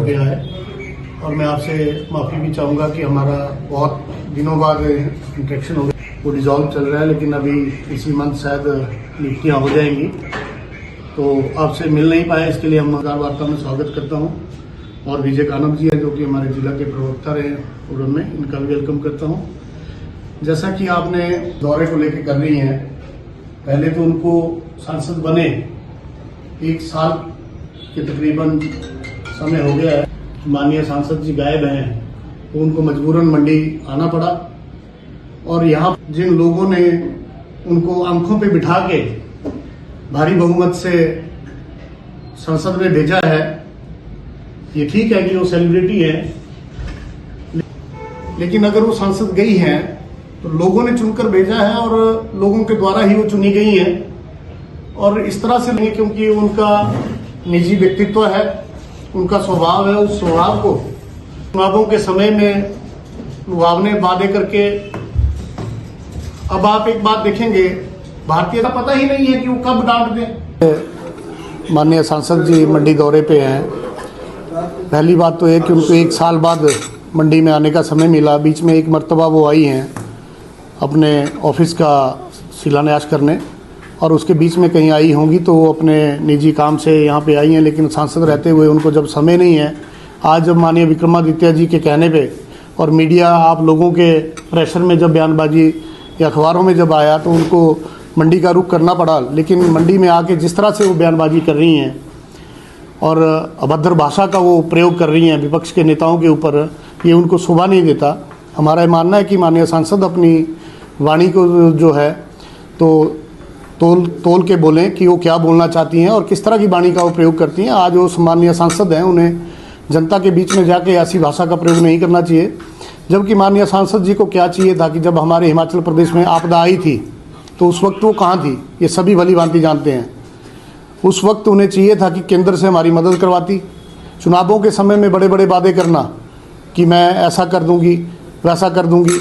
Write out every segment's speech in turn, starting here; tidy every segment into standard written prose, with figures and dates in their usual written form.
गया है और मैं आपसे माफ़ी भी चाहूँगा कि हमारा बहुत दिनों बाद इंटरेक्शन हो गया, वो डिज़ोल्व चल रहा है, लेकिन अभी इसी मंथ शायद नियुक्तियाँ हो जाएंगी, तो आपसे मिल नहीं पाए, इसके लिए हम वार्ता में स्वागत करता हूँ। और विजय कानम जी हैं जो कि हमारे जिला के प्रवक्ता रहे उड़न में, इनका भी वेलकम करता हूँ। जैसा कि आपने दौरे को लेकर कर रही हैं, पहले तो उनको सांसद बने 1 साल के तकरीबन समय हो गया है, माननीय सांसद जी गायब हैं, तो उनको मजबूरन मंडी आना पड़ा और यहाँ जिन लोगों ने उनको आंखों पे बिठा के भारी बहुमत से संसद में भेजा है, ये ठीक है कि वो सेलिब्रिटी है, लेकिन अगर वो सांसद गई हैं तो लोगों ने चुनकर भेजा है और लोगों के द्वारा ही वो चुनी गई हैं और इस तरह से नहीं, क्योंकि उनका निजी व्यक्तित्व है, उनका स्वभाव है, उस स्वभाव को चुनावों के समय में लुभावने वादे करके, अब आप एक बात देखेंगे, भारतीय का पता ही नहीं है कि वो कब डांट दें। माननीय सांसद जी मंडी दौरे पे हैं। पहली बात तो है कि उनको 1 साल बाद मंडी में आने का समय मिला। बीच में एक मर्तबा वो आई हैं अपने ऑफिस का शिलान्यास करने और उसके बीच में कहीं आई होंगी, तो वो अपने निजी काम से यहाँ पे आई हैं, लेकिन सांसद रहते हुए उनको जब समय नहीं है, आज जब माननीय विक्रमादित्य जी के कहने पे और मीडिया आप लोगों के प्रेशर में जब बयानबाजी या अखबारों में जब आया तो उनको मंडी का रुख करना पड़ा। लेकिन मंडी में आके जिस तरह से वो बयानबाजी कर रही हैं और अभद्र भाषा का वो प्रयोग कर रही हैं विपक्ष के नेताओं के ऊपर, ये उनको शोभा नहीं देता। हमारा मानना है कि माननीय सांसद अपनी वाणी को जो है तो तोल के बोलें कि वो क्या बोलना चाहती हैं और किस तरह की वाणी का वो प्रयोग करती हैं। आज वो माननीय सांसद हैं, उन्हें जनता के बीच में जाके ऐसी भाषा का प्रयोग नहीं करना चाहिए। जबकि माननीय सांसद जी को क्या चाहिए था कि जब हमारे हिमाचल प्रदेश में आपदा आई थी तो उस वक्त वो कहाँ थी, ये सभी भली भांति जानते हैं। उस वक्त उन्हें चाहिए था कि केंद्र से हमारी मदद करवाती। चुनावों के समय में बड़े बड़े वादे करना कि मैं ऐसा कर दूंगी, वैसा कर दूंगी।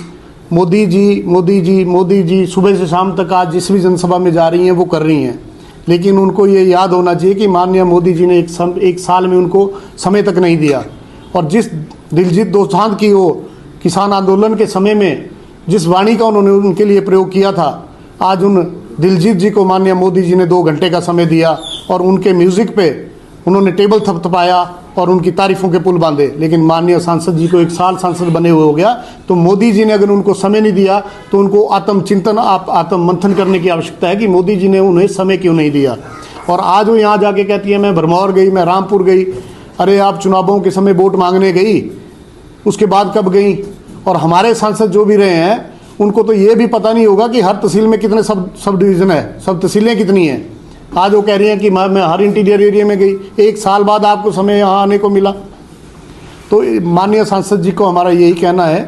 मोदी जी मोदी जी मोदी जी सुबह से शाम तक आज जिस भी जनसभा में जा रही हैं वो कर रही हैं, लेकिन उनको ये याद होना चाहिए कि माननीय मोदी जी ने 1 साल में उनको समय तक नहीं दिया। और जिस दिलजीत दोसांझ की वो किसान आंदोलन के समय में जिस वाणी का उन्होंने उनके लिए प्रयोग किया था, आज उन दिलजीत जी को माननीय मोदी जी ने 2 घंटे का समय दिया और उनके म्यूज़िक पे उन्होंने टेबल थपथपाया और उनकी तारीफ़ों के पुल बांधे। लेकिन माननीय सांसद जी को 1 साल सांसद बने हुए हो गया, तो मोदी जी ने अगर उनको समय नहीं दिया तो उनको आत्मचिंतन आत्म मंथन करने की आवश्यकता है कि मोदी जी ने उन्हें समय क्यों नहीं दिया। और आज वो यहाँ जाके कहती है मैं भरमौर गई, मैं रामपुर गई। अरे आप चुनावों के समय वोट मांगने गई, उसके बाद कब गई? और हमारे सांसद जो भी रहे हैं उनको तो ये भी पता नहीं होगा कि हर तहसील में कितने सब डिवीज़न है, सब तहसीलें कितनी हैं। आज वो कह रही हैं कि मैं हर इंटीरियर एरिया में गई, 1 साल बाद आपको समय यहाँ आने को मिला। तो माननीय सांसद जी को हमारा यही कहना है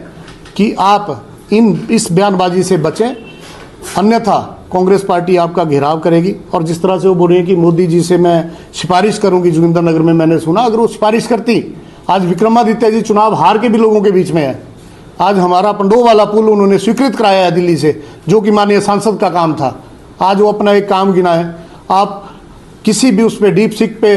कि आप इस बयानबाजी से बचें, अन्यथा कांग्रेस पार्टी आपका घेराव करेगी। और जिस तरह से वो बोल रही है कि मोदी जी से मैं सिफारिश करूँगी जोगिंद्रनगर में, मैंने सुना अगर वो सिफारिश करती, आज विक्रमादित्य जी चुनाव हार के भी लोगों के बीच में है। आज हमारा पंडोह वाला पुल उन्होंने स्वीकृत कराया है दिल्ली से, जो कि माननीय सांसद का काम था। आज वो अपना एक काम गिना है। आप किसी भी उस पर डीप सीक पे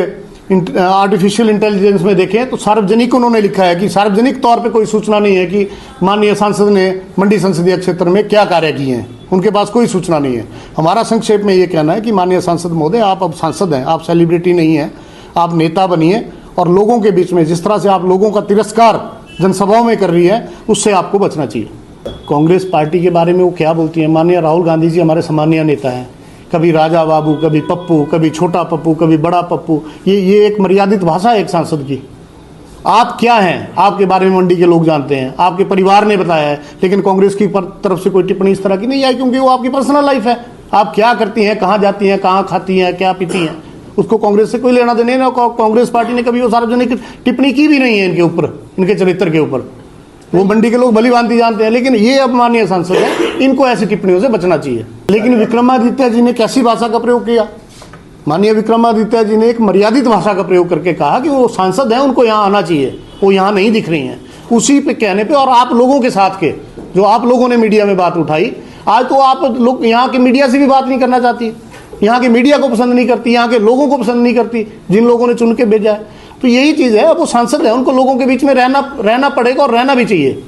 आर्टिफिशियल इंटेलिजेंस में देखें तो सार्वजनिक उन्होंने लिखा है कि सार्वजनिक तौर पे कोई सूचना नहीं है कि माननीय सांसद ने मंडी संसदीय क्षेत्र में क्या कार्य किए हैं, उनके पास कोई सूचना नहीं है। हमारा संक्षेप में ये कहना है कि माननीय सांसद महोदय, आप अब सांसद हैं, आप सेलिब्रिटी नहीं हैं, आप नेता बनिए और लोगों के बीच में जिस तरह से आप लोगों का तिरस्कार जनसभाओं में कर रही है उससे आपको बचना चाहिए। कांग्रेस पार्टी के बारे में वो क्या बोलती है? माननीय राहुल गांधी जी हमारे सम्मानीय नेता हैं, कभी राजा बाबू, कभी पप्पू, कभी छोटा पप्पू, कभी बड़ा पप्पू। ये एक मर्यादित भाषा है एक सांसद की। आप क्या हैं, आपके बारे में मंडी के लोग जानते हैं, आपके परिवार ने बताया है, लेकिन कांग्रेस की तरफ से कोई टिप्पणी इस तरह की नहीं आई, क्योंकि वो आपकी पर्सनल लाइफ है। आप क्या करती हैं, कहाँ जाती हैं, कहाँ खाती हैं, क्या पीती हैं, उसको कांग्रेस से कोई लेना देना नहीं। कांग्रेस पार्टी ने कभी वो सार्वजनिक टिप्पणी की भी नहीं है इनके ऊपर, इनके चरित्र के ऊपर। वो मंडी के लोग भली भांति जानते हैं, लेकिन ये अब माननीय सांसद है, इनको ऐसी टिप्पणियों से बचना चाहिए। लेकिन विक्रमादित्य जी ने कैसी भाषा का प्रयोग किया? माननीय विक्रमादित्य जी ने एक मर्यादित भाषा का प्रयोग करके कहा कि वो सांसद हैं, उनको यहाँ आना चाहिए, वो यहाँ नहीं दिख रही हैं। उसी पे कहने पे और आप लोगों के साथ के जो आप लोगों ने मीडिया में बात उठाई, आज तो आप लोग यहाँ के मीडिया से भी बात नहीं करना चाहती, यहाँ के मीडिया को पसंद नहीं करती, यहाँ के लोगों को पसंद नहीं करती जिन लोगों ने चुन के भेजा है। तो यही चीज़ है, अब वो सांसद है, उनको लोगों के बीच में रहना पड़ेगा और रहना भी चाहिए।